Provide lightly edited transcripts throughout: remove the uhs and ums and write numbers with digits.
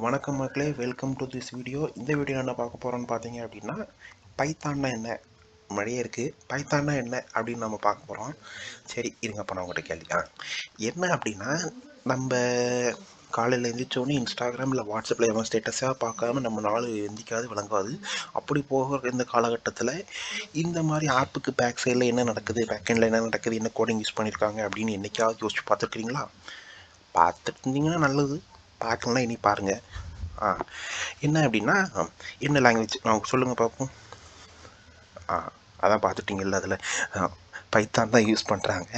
வணக்கம் மக்களே, welcome to this video. இந்த வீடியோ என்ன பார்க்க போகிறோன்னு பார்த்தீங்க அப்படின்னா, பைத்தான்னா என்ன, மழையே இருக்குது, பைத்தான்னா என்ன அப்படின்னு நம்ம பார்க்க போகிறோம். சரி இருங்க, அப்போ நான் உங்கள்கிட்ட கேள்வி என்ன அப்படின்னா, நம்ம காலையில் எழுந்திரிச்சோன்னே இன்ஸ்டாகிராமில் வாட்ஸ்அப்பில் எவன் ஸ்டேட்டஸாக பார்க்காம நம்ம நாள் எந்திக்காது விளங்காது. அப்படி போகிற இந்த காலகட்டத்தில் இந்த மாதிரி ஆப்புக்கு பேக் சைடில் என்ன நடக்குது, பேக் எண்டில் என்ன நடக்குது, என்ன கோடிங் யூஸ் பண்ணியிருக்காங்க அப்படின்னு என்றைக்காவது யோசிச்சு பார்த்துருக்கிறீங்களா? பார்த்துட்டு இருந்தீங்கன்னா நல்லது, பார்க்கலாம் இனி பாருங்கள். என்ன அப்படின்னா, என்ன லாங்குவேஜ் சொல்லுங்கள் பார்ப்போம். அதான் பார்த்துட்டிங்கல்ல, அதில் பைத்தான் தான் யூஸ் பண்ணுறாங்க.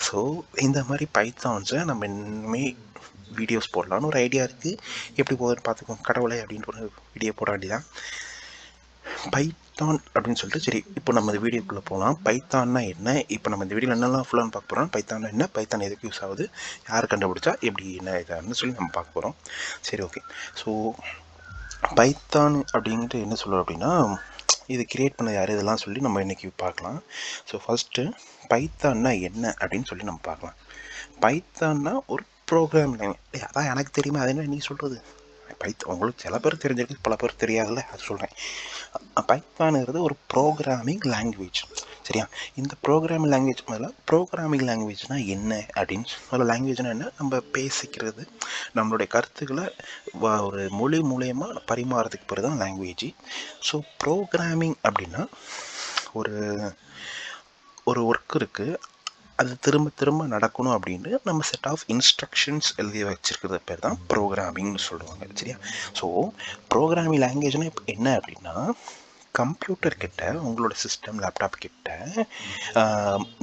ஸோ இந்த மாதிரி பைத்தான்ஸை நம்ம இனிமேல் வீடியோஸ் போடலான்னு ஒரு ஐடியா இருக்குது. எப்படி போகுதுன்னு பார்த்துக்கோங்க. கடவுளை அப்படின்ட்டு ஒரு வீடியோ போட வேண்டியதான். பைத்தான் அப்படின்னு சொல்லிட்டு, சரி இப்போ நம்ம இந்த வீடியோக்குள்ளே போகலாம். பைத்தான்னா என்ன, இப்போ நம்ம இந்த வீடியோவில் என்னெல்லாம் ஃபுல்லாக பார்க்க போகிறோம், பைத்தான்னா என்ன, பைத்தான் எதுக்கு யூஸ் ஆகுது, யார் கண்டுபிடிச்சா எப்படி என்ன இதான்னு சொல்லி நம்ம பார்க்க போகிறோம். சரி, ஓகே. ஸோ பைத்தான் அப்படின்ட்டு என்ன சொல்கிறோம் அப்படின்னா, இது கிரியேட் பண்ண யார், இதெல்லாம் சொல்லி நம்ம இன்றைக்கி பார்க்கலாம். ஸோ ஃபஸ்ட்டு பைத்தான்னா என்ன அப்படின்னு சொல்லி நம்ம பார்க்கலாம். பைத்தான்னா ஒரு ப்ரோக்ராம் லாங்குவேஜ். அதான் எனக்கு தெரியுமா, அது என்ன நீங்கள் சொல்கிறது? உங்களுக்கு சில பேர் தெரிஞ்சிருக்கு, பல பேர் தெரியாதுல்ல, அது சொல்கிறேன். பைத்தானுங்கிறது ஒரு ப்ரோக்ராமிங் லாங்குவேஜ், சரியா? இந்த ப்ரோக்ராமிங் லாங்குவேஜ் முதல்ல ப்ரோக்ராமிங் லாங்குவேஜ்னால் என்ன அப்படின்னு சொல்ல, லாங்குவேஜ்னால் என்ன, நம்ம பேசிக்கிறது, நம்மளுடைய கருத்துக்களை ஒரு மொழி மூலயமா பரிமாறதுக்கு பேர் தான் லாங்குவேஜ். ஸோ ப்ரோக்ராமிங் அப்படின்னா ஒரு ஒரு ஒர்க் இருக்குது, அது திரும்ப திரும்ப நடக்கணும் அப்படின்னு நம்ம செட் ஆஃப் இன்ஸ்ட்ரக்ஷன்ஸ் எழுதி வச்சுருக்கிறது பேர் தான் ப்ரோக்ராமிங்னு சொல்லுவாங்க, சரியா? ஸோ ப்ரோக்ராமிங் லாங்குவேஜ்னால் இப்போ என்ன அப்படின்னா, கம்ப்யூட்டர் கிட்ட, உங்களோட சிஸ்டம் லேப்டாப் கிட்ட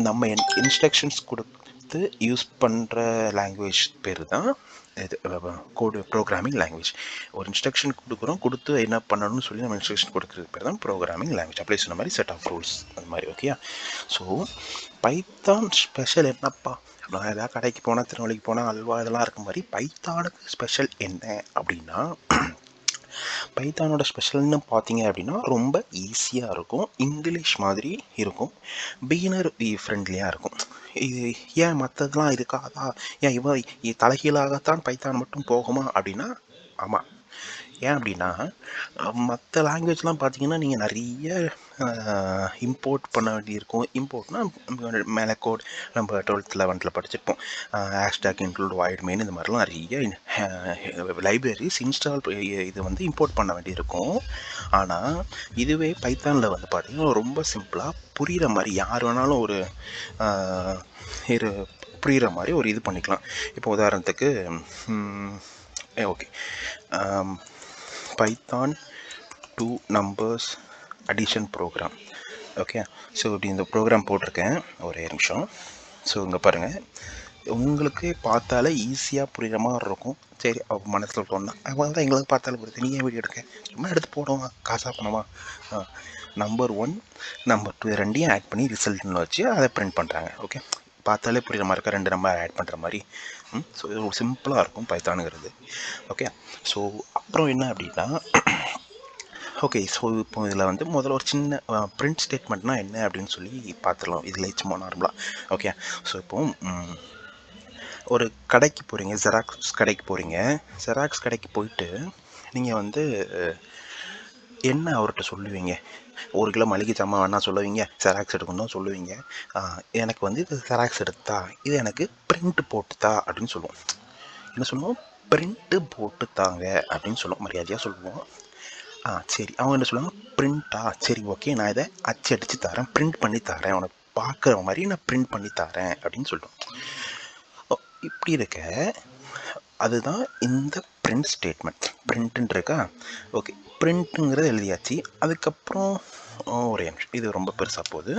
நம்ம இன்ஸ்ட்ரக்ஷன்ஸ் கொடுத்து யூஸ் பண்ணுற லாங்குவேஜ் பேர் தான் இது கோடு ப்ரோக்ராமிங் லாங்குவேஜ். ஒரு இன்ஸ்ட்ரக்ஷன் கொடுக்குறோம், கொடுத்து என்ன பண்ணணும்னு சொல்லி நம்ம இன்ஸ்ட்ரக்ஷன் கொடுக்குறது பேர் தான் ப்ரோக்ராமிங் லாங்குவேஜ். அப்ளை சொன்ன மாதிரி செட் ஆஃப் ரூல்ஸ் அது மாதிரி, ஓகே? ஸோ பைத்தான் ஸ்பெஷல் என்னப்பா, நான் எதாவது கடைக்கு போனால், திருநெல்வேலிக்கு போனால் அல்வா இதெல்லாம் இருக்க மாதிரி பைத்தானுக்கு ஸ்பெஷல் என்ன அப்படின்னா, பைத்தானோட ஸ்பெஷல்னு பார்த்தீங்க அப்படின்னா ரொம்ப ஈஸியாக இருக்கும், இங்கிலீஷ் மாதிரி இருக்கும், பிகினர் ஃப்ரெண்ட்லியாக இருக்கும். இது ஏன் மற்றதெல்லாம் இருக்காதா, ஏன் இவன் தலைகீழாகத்தான் பைத்தான் மட்டும் போகுமா அப்படின்னா, ஆமாம். ஏன் அப்படின்னா, மற்ற லாங்குவேஜ்லாம் பார்த்தீங்கன்னா நீங்கள் நிறைய இம்போர்ட் பண்ண வேண்டியிருக்கும். இம்போர்ட்னால் மேலே கோட் நம்ம 12th 11th படிச்சிருப்போம். ஹேஷ்டாக் இன்க்ளூட் வாய்ட் மெயின், இந்த மாதிரிலாம் நிறைய லைப்ரரிஸ் இன்ஸ்டால் இது வந்து இம்போர்ட் பண்ண வேண்டியிருக்கும். ஆனால் இதுவே பைத்தானில் வந்து பார்த்தீங்கன்னா ரொம்ப சிம்பிளாக புரிகிற மாதிரி, யார் வேணாலும் ஒரு புரிகிற மாதிரி ஒரு இது பண்ணிக்கலாம். இப்போ உதாரணத்துக்கு okay, Python 2 numbers addition program, okay? So இப்படி இந்த ப்ரோக்ராம் போட்டிருக்கேன், ஒரே நிமிஷம். ஸோ இங்கே பாருங்கள், உங்களுக்கு பார்த்தாலே ஈஸியாக புரிகிற மாதிரி இருக்கும். சரி, அவங்க மனசில் சொன்னால் அவங்க தான் எங்களுக்கு பார்த்தாலும் புரியுது, நீங்கள் வீடியோ எடுக்க சும்மா எடுத்து போடுவா, காசாக பண்ணுவா. நம்பர் 1 நம்பர் 2 ரெண்டையும் ஆட் பண்ணி ரிசல்ட்னு வச்சு அதை பிரிண்ட் பண்ணுறாங்க, ஓகே? பார்த்தாலே புரிகிற மாதிரி இருக்கா, 2 நம்பர் ஆட் பண்ணுற மாதிரி. ஸோ இது ஒரு சிம்பிளாக இருக்கும் பைத்தானுங்கிறது, ஓகே? ஸோ அப்புறம் என்ன அப்படின்னா, ஓகே, ஸோ இப்போ இதில் வந்து முதல்ல ஒரு சின்ன பிரிண்ட் ஸ்டேட்மெண்ட்னா என்ன அப்படின்னு சொல்லி பார்த்துடலாம். இதில் சும்மா நார்மலாக, ஓகே? ஸோ இப்போ ஒரு கடைக்கு போகிறீங்க, ஜெராக்ஸ் கடைக்கு போகிறீங்க. ஜெராக்ஸ் கடைக்கு போயிட்டு நீங்கள் வந்து என்ன அவர்கிட்ட சொல்லுவீங்க? 1 கிலோ மளிகை சாமான் வேணா சொல்லுவீங்க, ஜெராக்ஸ் எடுக்கணும் தான் சொல்லுவீங்க. எனக்கு வந்து இது ஜெராக்ஸ் எடுத்தா, இது எனக்கு பிரிண்ட் போட்டுத்தா அப்படின்னு சொல்லுவோம். என்ன சொல்லுவோம்? பிரிண்ட்டு போட்டு தாங்க அப்படின்னு சொல்லுவோம், மரியாதையாக சொல்லுவோம். சரி, அவங்க என்ன சொல்லுவாங்க? பிரிண்ட்டா, சரி ஓகே, நான் இதை அச்சடித்து தரேன், பிரிண்ட் பண்ணி தரேன், உனக்கு பார்க்குற மாதிரி நான் பிரிண்ட் பண்ணி தரேன் அப்படின்னு சொல்லுவோம். இப்படி இருக்க, அதுதான் இந்த பிரிண்ட் ஸ்டேட்மெண்ட். பிரிண்ட்டுன்னு இருக்கா, ஓகே, பிரிண்ட்டுங்கிறது எழுதியாச்சு. அதுக்கப்புறம் ஒரே நிமிஷம், இது ரொம்ப பெருசாக போகுது.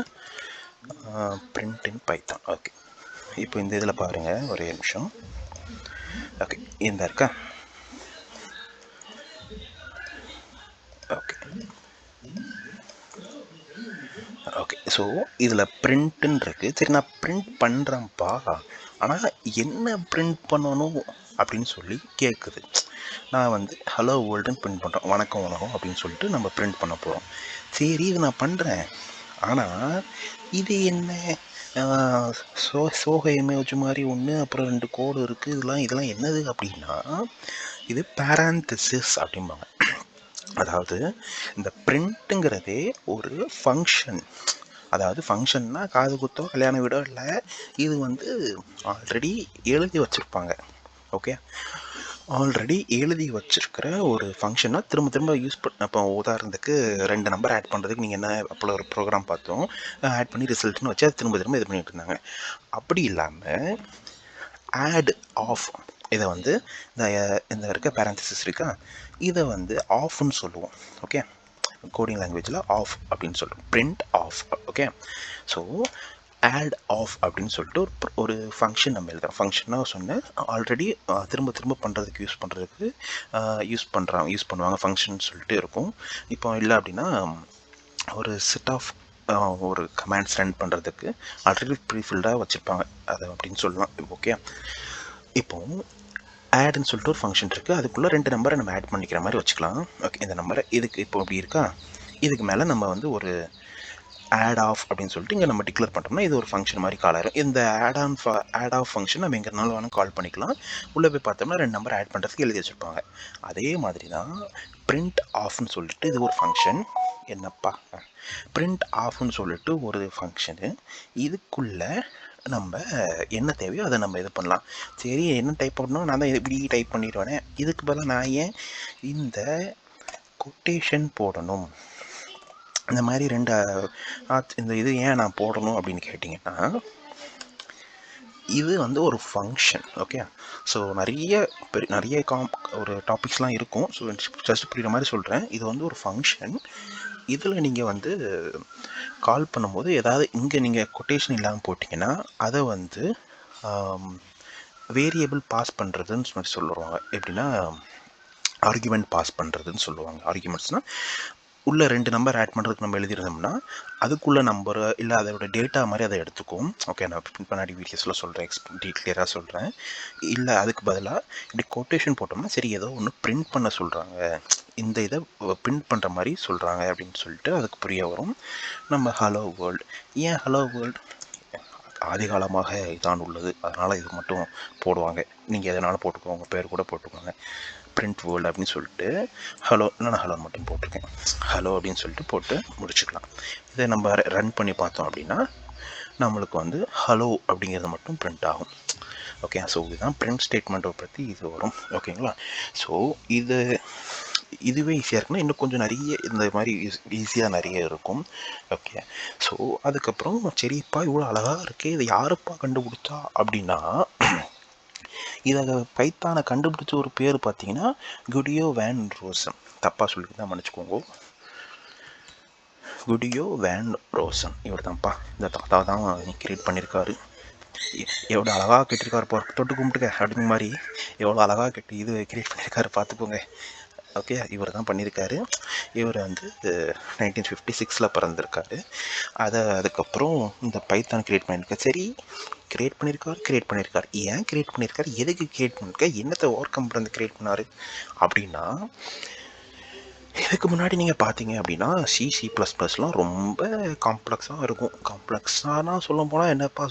பிரிண்ட் இன் பைத்தான், ஓகே. இப்போ இந்த இதில் பாருங்கள், ஒரே நிமிஷம், ஓகே, இந்த இருக்கா, ஓகே ஓகே. ஸோ இதில் பிரிண்ட்டுன்னு இருக்குது. சரி, நான் பிரிண்ட் பண்ணுறேன்ப்பா, ஆனால் என்ன பிரிண்ட் பண்ணணும் அப்படின்னு சொல்லி கேட்குது. நான் வந்து ஹலோ வேர்ல்டுன்னு பிரிண்ட் பண்ணுறோம், வணக்கம் உலகம் அப்படின்னு சொல்லிட்டு நம்ம பிரிண்ட் பண்ண போகிறோம். சரி, இது நான் பண்ணுறேன், ஆனால் இது என்ன, சோக இமேஜ் மாதிரி ஒன்று, அப்புறம் 2 கோடு இருக்குது. இதெல்லாம் என்னது அப்படின்னா, இது பேராந்தசிஸ் அப்படிம்பாங்க. அதாவது இந்த பிரிண்ட்டுங்கிறதே ஒரு ஃபங்க்ஷன். அதாவது ஃபங்க்ஷன்னா காது குத்தோ கல்யாண வீடோ இல்லை, இது வந்து ஆல்ரெடி எழுதி வச்சுருப்பாங்க. ஓகே, ஆல்ரெடி எழுதி வச்சுருக்கிற ஒரு ஃபங்க்ஷனை திரும்ப திரும்ப யூஸ் பண்ண. இப்போ உதாரணத்துக்கு 2 நம்பர் ஆட் பண்ணுறதுக்கு நீங்கள் என்ன அப்போ ஒரு ப்ரோக்ராம் பார்த்தோம், ஆட் பண்ணி ரிசல்ட்னு வச்சு அதை திரும்ப திரும்ப இது பண்ணிட்டு இருந்தாங்க. அப்படி இல்லாமல் ஆட் ஆஃப், இதை வந்து இந்த இருக்க பேரந்தசிஸ் இருக்கா, இதை வந்து ஆஃப்னு சொல்லுவோம். ஓகே, கோடிங் லாங்குவேஜில் ஆஃப் அப்படின்னு சொல்லுவோம், print of. Okay, so add of அப்படின்னு சொல்லிட்டு ஒரு ஃபங்க்ஷன் நம்ம எழுதுகிறோம். ஃபங்க்ஷனாக சொன்னேன் ஆல்ரெடி, திரும்ப திரும்ப பண்ணுறதுக்கு யூஸ் பண்ணுவாங்க ஃபங்க்ஷன் சொல்லிட்டு இருக்கும். இப்போ இல்லை அப்படின்னா ஒரு செட் ஆஃப் ஒரு கமாண்ட்ஸ் ரன் பண்ணுறதுக்கு ஆல்ரெடி ப்ரீஃபில்டாக வச்சுருப்பாங்க அதை அப்படின்னு சொல்லலாம். ஓகே, இப்போ ஆட்னு சொல்லிட்டு ஒரு ஃபங்க்ஷன் இருக்குது, அதுக்குள்ளே 2 நம்பரை நம்ம ஆட் பண்ணிக்கிற மாதிரி வச்சுக்கலாம். ஓகே, இந்த நம்பரை இதுக்கு இப்போ அப்படி இருக்கா, இதுக்கு மேலே நம்ம வந்து ஒரு ஆட் ஆஃப் அப்படின்னு சொல்லிட்டு இங்கே நம்ம டிக்ளேர் பண்ணுறோம்னா இது ஒரு ஃபங்க்ஷன் மாதிரி கால் ஆயிரும். இந்த ஆட் ஆஃப் ஃபங்க்ஷன் நம்ம எங்கேனாலும் வேணும் கால் பண்ணிக்கலாம். உள்ளே போய் பார்த்தோம்னா 2 நம்பர் ஆட் பண்ணுறதுக்கு எழுதி வச்சுருப்பாங்க. அதே மாதிரி தான் பிரிண்ட் ஆஃப்னு சொல்லிட்டு இது ஒரு ஃபங்க்ஷன். என்னப்பா, பிரிண்ட் ஆஃப்னு சொல்லிட்டு ஒரு ஃபங்க்ஷனு. இதுக்குள்ளே நம்ம என்ன தேவையோ அதை நம்ம இது பண்ணலாம். சரி, என்ன டைப் பண்ணணும், நான் தான் இப்படி டைப் பண்ணிடுவேனே, இதுக்கு பதிலாக நான் ஏன் இந்த கொட்டேஷன் போடணும், இந்த மாதிரி 2 இந்த இது ஏன் நான் போடணும் அப்படின்னு கேட்டிங்கன்னா, இது வந்து ஒரு ஃபங்க்ஷன். ஓகே, ஸோ நிறைய ஒரு டாபிக்ஸ்லாம் இருக்கும். ஸோ ஜஸ்ட் புரிகிற மாதிரி சொல்கிறேன். இது வந்து ஒரு ஃபங்க்ஷன். இதில் நீங்கள் வந்து கால் பண்ணும்போது ஏதாவது இங்கே நீங்கள் கொட்டேஷன் இல்லாமல் போட்டிங்கன்னா அதை வந்து வேரியபிள் பாஸ் பண்ணுறதுன்னு சொல்லி சொல்லுவாங்க. எப்படின்னா ஆர்குமெண்ட் பாஸ் பண்ணுறதுன்னு சொல்லுவாங்க. ஆர்குமெண்ட்ஸ்னால் உள்ள 2 நம்பர் ஆட் பண்ணுறதுக்கு நம்ம எழுதியிருந்தோம்னா அதுக்குள்ள நம்பர் இல்லை அதோட டேட்டா மாதிரி அதை எடுத்துக்கும். ஓகே, நான் பின்னாடி வீடியோஸில் சொல்கிறேன், டீட்டெயிலாக சொல்கிறேன். இல்லை அதுக்கு பதிலாக இப்படி கொட்டேஷன் போட்டோம்னா சரி ஏதோ ஒன்று பிரிண்ட் பண்ண சொல்கிறாங்க, இந்த இதை பிரிண்ட் பண்ணுற மாதிரி சொல்கிறாங்க அப்படின்னு சொல்லிட்டு அதுக்கு புரிய வரும். நம்ம ஹலோ வேர்ல்டு, ஏன் ஹலோ வேர்ல்டு, ஆதி காலமாக இதான் உள்ளது, அதனால் இது மட்டும் போடுவாங்க. நீங்கள் எதனாலும் போட்டுக்கோங்க, உங்கள் பேர் கூட போட்டுக்கோங்க, பிரிண்ட் வேர்ல்டு அப்படின்னு சொல்லிட்டு ஹலோ, நான் ஹலோ மட்டும் போட்டிருக்கேன், ஹலோ அப்படின்னு சொல்லிட்டு போட்டு முடிச்சுக்கலாம். இதை நம்ம ரன் பண்ணி பார்த்தோம் அப்படின்னா நம்மளுக்கு வந்து ஹலோ அப்படிங்கிறது மட்டும் பிரிண்ட் ஆகும். ஓகே, ஸோ இதுதான் பிரிண்ட் ஸ்டேட்மெண்ட்டை பற்றி இது வரும். ஓகேங்களா, ஸோ இதுவே ஈஸியாக இருக்குன்னா இன்னும் கொஞ்சம் நிறைய இந்த மாதிரி ஈஸியாக நிறைய இருக்கும். ஓகே, ஸோ அதுக்கப்புறம் சரிப்பா இவ்வளோ அழகாக இருக்கே, இதை யாருப்பா கண்டுபிடிச்சா அப்படின்னா, இதை பைத்தானை கண்டுபிடிச்ச ஒரு பேர் பார்த்தீங்கன்னா குடியோ வேன் ரோசன். தப்பாக சொல்லி தான் மன்னிச்சுக்கோங்க, குடியோ வேன் ரோசன் இவர் தான்ப்பா. இந்த தாத்தா தான் கிரியேட் பண்ணியிருக்காரு. எவ்வளோ அழகாக கட்டியிருக்காரு, தொட்டு கும்பிட்டுக்க அப்படிங்கிற மாதிரி எவ்வளோ அழகாக கட்டி இது கிரியேட் பண்ணியிருக்காரு பார்த்துக்கோங்க. ஓகே, இவர் தான் பண்ணியிருக்காரு. இவர் வந்து 1956 பிறந்திருக்காரு. அதுக்கப்புறம் இந்த பைத்தான் கிரியேட் பண்ணியிருக்காரு. சரி, கிரியேட் பண்ணியிருக்காரு. ஏன் கிரியேட் பண்ணியிருக்காரு, எதுக்கு கிரியேட் பண்ணியிருக்காரு, என்னத்தை ஓவர் கம் பண்ணி கிரியேட் பண்ணார் அப்படின்னா, இதுக்கு முன்னாடி நீங்கள் பார்த்தீங்க அப்படின்னா C++லாம் ரொம்ப காம்ப்ளெக்ஸாக இருக்கும். காம்ப்ளெக்ஸானா சொல்ல போனால் என்னப்பா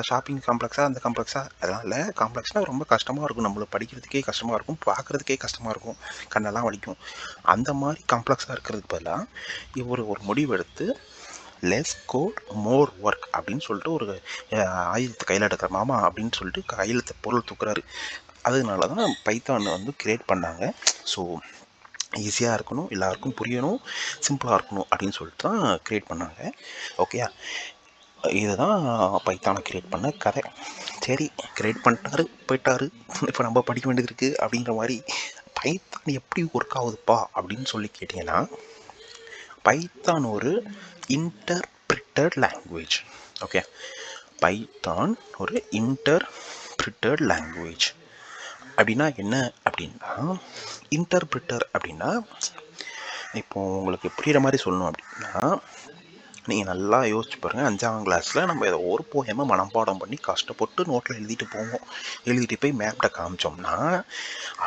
ஷாப்பிங் காம்ப்ளெக்ஸாக, அந்த காம்ப்ளெக்ஸாக, அதெல்லாம் இல்லை. காம்ப்ளெக்ஸ்னால் ரொம்ப கஷ்டமாக இருக்கும், நம்மளுக்கு படிக்கிறதுக்கே கஷ்டமாக இருக்கும், பார்க்குறதுக்கே கஷ்டமாக இருக்கும், கண்ணெல்லாம் வலிக்கும். அந்த மாதிரி காம்ப்ளெக்ஸாக இருக்கிறதுக்கு பதிலாக இவர் ஒரு முடிவெடுத்து லெஸ் கோட் மோர் ஒர்க் அப்படின்னு சொல்லிட்டு ஒரு ஆயுதத்தை கையில் எடுக்கிற மாமா அப்படின்னு சொல்லிட்டு கையில் பொருள் தூக்குறாரு. அதனால தான் பைத்தான் வந்து கிரியேட் பண்ணாங்க. ஸோ ஈஸியாக இருக்கணும், எல்லாருக்கும் புரியணும், சிம்பிளாக இருக்கணும் அப்படின்னு சொல்லிட்டு தான் க்ரியேட் பண்ணாங்க. ஓகேயா, இதுதான் பைத்தானை க்ரியேட் பண்ண கதை. சரி, க்ரியேட் பண்ணிட்டாரு போயிட்டாரு, இப்போ நம்ம படிக்க வேண்டியது இருக்குது அப்படிங்கிற மாதிரி. பைத்தான் எப்படி ஒர்க் ஆகுதுப்பா அப்படின்னு சொல்லி கேட்டிங்கன்னா, பைத்தான் ஒரு இன்டர்பிரிட்டட் லாங்குவேஜ். ஓகே, பைத்தான் ஒரு இன்டர்பிரிட்டட் லாங்குவேஜ் அப்படின்னா என்ன அப்படின்னா, இன்டர்பிரிட்டர் அப்படின்னா இப்போது உங்களுக்கு புரிகிற மாதிரி சொல்லணும் அப்படின்னா, நீங்கள் நல்லா யோசிச்சு பாருங்கள். 5ஆம் கிளாஸில் நம்ம ஏதோ ஒரு போயமை மனப்பாடம் பண்ணி கஷ்டப்பட்டு நோட்டில் எழுதிட்டு போவோம். எழுதிட்டு போய் மேப்கிட்ட காமிச்சோம்னா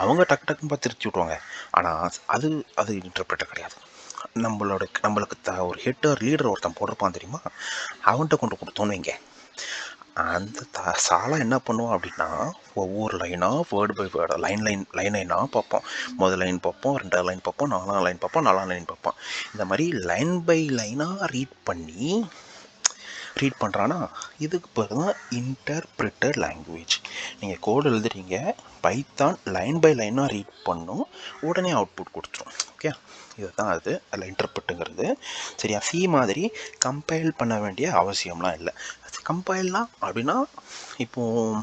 அவங்க டக்குன்னு பார்த்து திருச்சி விட்ருவாங்க. ஆனால் அது இன்டர்பிரிட்டர் கிடையாது. நம்மளுக்கு ஒரு ஹெட்டர் லீடர் ஒருத்தன் போட்டிருப்பான் தெரியுமா, அவன்கிட்ட கொண்டு கொடுத்தோன்னு வைங்க, அந்த சாலா என்ன பண்ணுவோம் அப்படின்னா, ஒவ்வொரு லைனாக வேர்டு பை வேர்டு லைனாக பார்ப்போம். முதல் லைன் பார்ப்போம், ரெண்டாவது லைன் பார்ப்போம், நாலாம் லைன் பார்ப்போம், நாலாம் லைன் பார்ப்போம். இந்த மாதிரி லைன் பை லைனாக ரீட் பண்ணுறான்னா, இதுக்கு பேர் தான் இன்டர்பிரிட்டர் லாங்குவேஜ். நீங்கள் கோடு எழுதுறீங்க, பைத்தான் லைன் பை லைனாக ரீட் பண்ணும், உடனே அவுட்புட் கொடுத்துரும். ஓகே, இதுதான் அது அதில் இன்டர்பிரிட்டுங்கிறது. சரியா, சி மாதிரி கம்பைல் பண்ண வேண்டிய அவசியம்லாம் இல்லை. கம்பைல்லாம் அப்படின்னா, இப்போது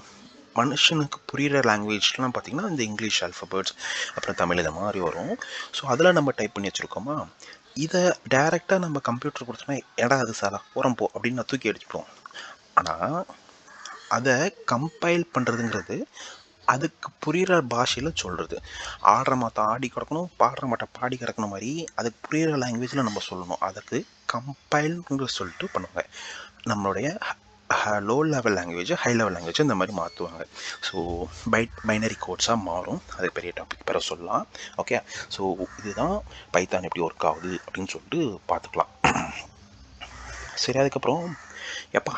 மனுஷனுக்கு புரிகிற லாங்குவேஜ்லாம் பார்த்திங்கன்னா இந்த இங்கிலீஷ் ஆல்ஃபபெட்ஸ், அப்புறம் தமிழ் இதை மாதிரி வரும். ஸோ அதில் நம்ம டைப் பண்ணி வச்சுருக்கோமா, இதை டைரெக்டாக நம்ம கம்ப்யூட்டர் கொடுத்தோன்னா, எடா அது சாலா ஓரம் போ அப்படின்னு நான் தூக்கி அடிச்சுப்போம். ஆனால் அதை கம்பைல் பண்ணுறதுங்கிறது அதுக்கு புரிகிற பாஷையில் சொல்கிறது. ஆடுற மாட்டம் ஆடி கிடக்கணும், பாடுற மாட்டம் பாடி கிடக்கணும் மாதிரி அதுக்கு புரிகிற லாங்குவேஜில் நம்ம சொல்லணும். அதுக்கு கம்பைல்ங்கிற சொல்லிட்டு பண்ணுவாங்க. நம்மளுடைய low level language, high level language இந்த மாதிரி மாற்றுவாங்க. ஸோ பைனரி கோட்ஸாக மாறும். அது பெரிய டாபிக் பிற சொல்லலாம். ஓகே, ஸோ இதுதான் பைத்தான் எப்படி ஒர்க் ஆகுது அப்படின்னு சொல்லிட்டு பார்த்துக்கலாம். சரி, அதுக்கப்புறம் எப்பா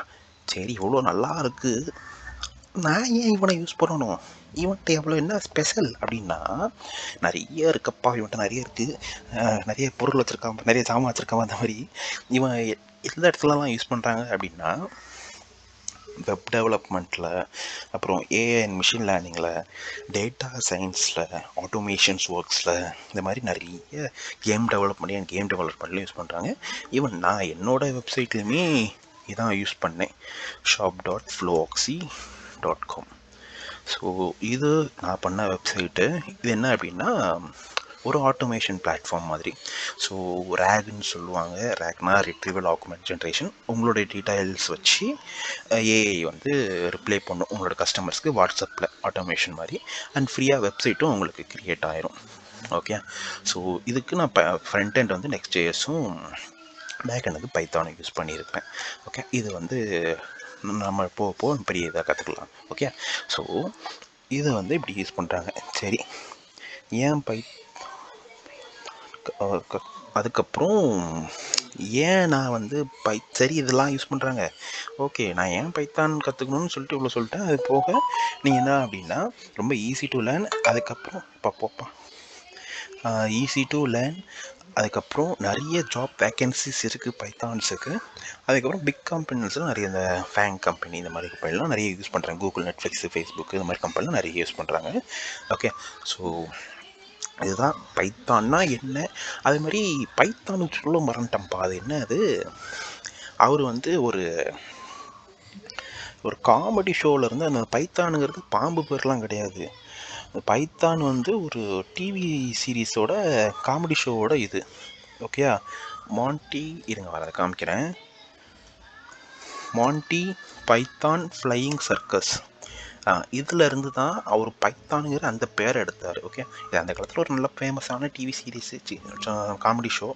சரி இவ்வளோ நல்லா இருக்குது, நான் ஏன் இவனை யூஸ் பண்ணணும், இவன்கிட்ட எவ்வளோ என்ன ஸ்பெஷல் அப்படின்னா, நிறைய இருக்கப்பா, இவன்கிட்ட நிறைய இருக்குது, நிறைய பொருள் வச்சுருக்கான், நிறைய சாமான் வச்சுருக்கான். அந்த மாதிரி இவன் எந்த இடத்துலலாம் யூஸ் பண்ணுறாங்க அப்படின்னா, வெப் டெவலப்மெண்ட்டில், அப்புறம் ஏஐ அண்ட் மிஷின் லேர்னிங்கில், டேட்டா சயின்ஸில், ஆட்டோமேஷன்ஸ் ஒர்க்ஸில், இந்த மாதிரி நிறைய கேம் டெவலப்மெண்ட்லையும் யூஸ் பண்ணுறாங்க. ஈவன் நான் என்னோடய வெப்சைட்லேயுமே இதான் யூஸ் பண்ணேன், shop.flowvoxy.com. ஸோ இது நான் பண்ண வெப்சைட்டு. இது என்ன அப்படின்னா, ஒரு ஆட்டோமேஷன் பிளாட்ஃபார்ம் மாதிரி. ஸோ ரேக்னு சொல்லுவாங்க, ரேக்னா ரிட்ரீவல் ஆகுமெண்ட் ஜென்ரேஷன். உங்களுடைய டீட்டெயில்ஸ் வச்சு ஏஐ வந்து ரிப்ளை பண்ணும் உங்களோட கஸ்டமர்ஸ்க்கு வாட்ஸ்அப்பில், ஆட்டோமேஷன் மாதிரி. அண்ட் ஃப்ரீயாக வெப்சைட்டும் உங்களுக்கு க்ரியேட் ஆயிரும். ஓகே, ஸோ இதுக்கு நான் ஃப்ரண்ட் எண்ட் வந்து Next.js-உம், பேக் எண்டுக்கு பைத்தானும் யூஸ் பண்ணியிருப்பேன். ஓகே, இது வந்து நம்ம போக பெரிய இதாக கற்றுக்கலாம். ஓகே, ஸோ இதை வந்து இப்படி யூஸ் பண்ணுறாங்க. சரி, ஏன் அதுக்கப்புறம் ஏன் நான் வந்து சரி இதெல்லாம் யூஸ் பண்ணுறாங்க, ஓகே நான் ஏன் பைத்தான் கற்றுக்கணும்னு சொல்லிட்டு இவ்வளோ சொல்லிட்டேன். அது போக நீங்கள் என்ன அப்படின்னா, ரொம்ப ஈஸி டு லேர்ன், அதுக்கப்புறம் ஈஸி டு லேர்ன், அதுக்கப்புறம் நிறைய ஜாப் வேக்கன்சிஸ் இருக்குது பைத்தான்ஸுக்கு. அதுக்கப்புறம் பிக் கம்பெனிஸில் நிறைய இந்த ஃபேங் கம்பெனி இந்த மாதிரி கம்பெனிலாம் நிறைய யூஸ் பண்ணுறாங்க. கூகுள், நெட்ஃப்ளிக்ஸு, ஃபேஸ்புக்கு இந்த மாதிரி கம்பெனிலாம் நிறைய யூஸ் பண்ணுறாங்க. ஓகே, ஸோ இதுதான் பைத்தான்னா என்ன. அதே மாதிரி பைத்தானு சொல்ல மறந்துட்டேன்ப்பா, அது என்ன, அது அவர் வந்து ஒரு காமெடி ஷோவில் இருந்து, அந்த பைத்தானுங்கிறது பாம்பு பேர்லாம் கிடையாது, பைத்தான் வந்து ஒரு டிவி சீரீஸோட காமெடி ஷோவோட இது. ஓகே, மான்டி, இருங்க வர காமிக்கிறேன், மான்டி பைத்தான் ஃப்ளையிங் சர்க்கஸ், இதில் இருந்து தான் அவர் பைத்தானுங்கிற அந்த பேரை எடுத்தார். ஓகே, இது அந்த காலத்தில் ஒரு நல்ல ஃபேமஸான TV series, comedy show.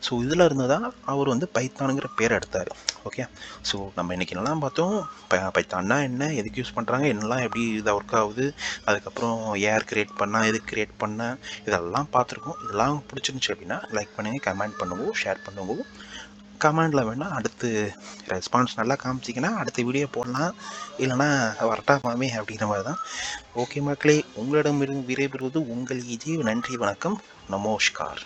So இதில் இருந்து தான் அவர் வந்து பைத்தானுங்கிற பேரை எடுத்தார். ஓகே, ஸோ நம்ம இன்றைக்கி என்னெல்லாம் பார்த்தோம், பைத்தான்னா என்ன, எதுக்கு யூஸ் பண்ணுறாங்க, என்னெல்லாம் எப்படி இதாக ஒர்க் ஆகுது, அதுக்கப்புறம் யார் கிரியேட் பண்ணால், எதுக்கு கிரியேட் பண்ணால், இதெல்லாம் பார்த்துருக்கோம். இதெல்லாம் பிடிச்சிருந்துச்சி அப்படின்னா லைக் பண்ணுங்கள், கமெண்ட் பண்ணுவோம், ஷேர் பண்ணுவோம். கமெண்டில் வேணால் அடுத்து ரெஸ்பான்ஸ் நல்லா காமிச்சிங்கன்னா அடுத்த வீடியோ போடலாம், இல்லைனா வரட்டா மாமே அப்படிங்கிற மாதிரி தான். ஓகே மக்களே, உங்களிடமிருந்து விடைபெறுவது உங்கள் EJ. நன்றி, வணக்கம், நமஸ்கார்.